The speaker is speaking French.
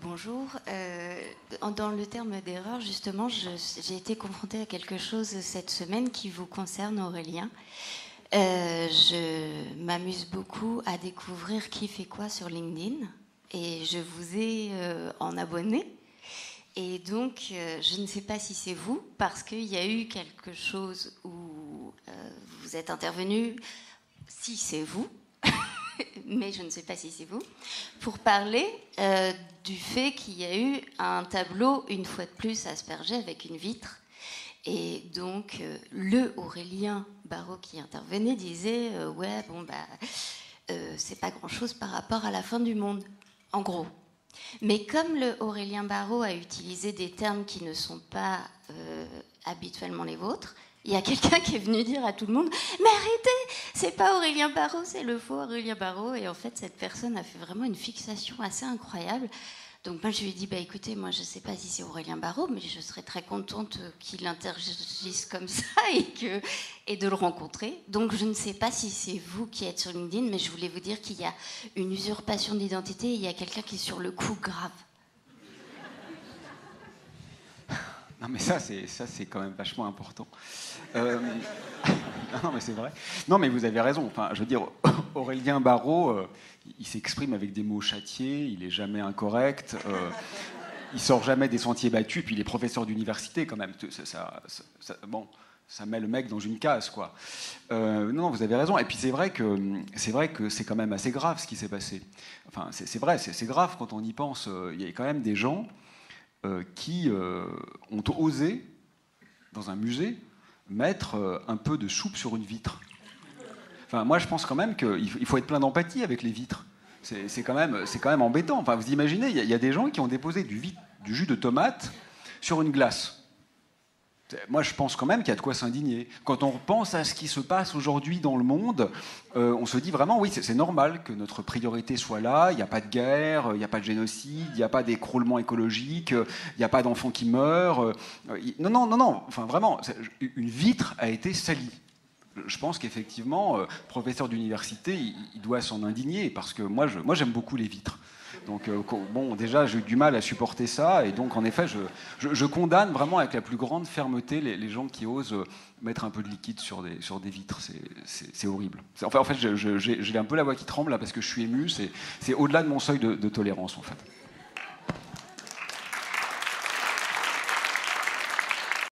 Bonjour. Dans le terme d'erreur, justement, j'ai été confrontée à quelque chose cette semaine qui vous concerne, Aurélien. Je m'amuse beaucoup à découvrir qui fait quoi sur LinkedIn et je vous ai en abonné. Et donc, je ne sais pas si c'est vous, parce qu'il y a eu quelque chose où vous êtes intervenu, si c'est vous, mais je ne sais pas si c'est vous, pour parler du fait qu'il y a eu un tableau, une fois de plus, aspergé avec une vitre. Et donc, le Aurélien Barraud qui intervenait disait ouais, bon, c'est pas grand-chose par rapport à la fin du monde, en gros. Mais comme le Aurélien Barraud a utilisé des termes qui ne sont pas habituellement les vôtres, il y a quelqu'un qui est venu dire à tout le monde « Mais arrêtez, c'est pas Aurélien Barraud, c'est le faux Aurélien Barraud ». Et en fait, cette personne a fait vraiment une fixation assez incroyable. Donc moi, je lui ai dit « Écoutez, moi, je sais pas si c'est Aurélien Barraud, mais je serais très contente qu'il interagisse comme ça et de le rencontrer. Donc je ne sais pas si c'est vous qui êtes sur LinkedIn, mais je voulais vous dire qu'il y a une usurpation d'identité et il y a quelqu'un qui est sur le coup grave. » Non, mais ça, c'est quand même vachement important. Non, mais c'est vrai. Non, mais vous avez raison. Enfin, je veux dire, Aurélien Barraud, il s'exprime avec des mots châtiés, il est jamais incorrect, il sort jamais des sentiers battus, puis il est professeur d'université quand même. Bon, ça met le mec dans une case, quoi. Non, vous avez raison. Et puis c'est vrai que c'est quand même assez grave ce qui s'est passé. Enfin, c'est vrai, c'est grave quand on y pense. Il y a quand même des gens qui ont osé, dans un musée, mettre un peu de soupe sur une vitre. Enfin, moi, je pense quand même qu'il faut être plein d'empathie avec les vitres. C'est quand même embêtant. Enfin, vous imaginez, il y a des gens qui ont déposé du jus de tomate sur une glace. Moi, je pense quand même qu'il y a de quoi s'indigner. Quand on pense à ce qui se passe aujourd'hui dans le monde, on se dit vraiment, oui, c'est normal que notre priorité soit là. Il n'y a pas de guerre, il n'y a pas de génocide, il n'y a pas d'écroulement écologique, il n'y a pas d'enfants qui meurent. Non. Enfin, vraiment, une vitre a été salie. Je pense qu'effectivement, professeur d'université, il doit s'en indigner, parce que moi, j'aime beaucoup les vitres. Donc, bon, déjà, j'ai eu du mal à supporter ça, et donc, en effet, je condamne vraiment avec la plus grande fermeté les gens qui osent mettre un peu de liquide sur des vitres. C'est horrible. En fait, j'ai un peu la voix qui tremble, là, parce que je suis ému. C'est au-delà de mon seuil de tolérance, en fait.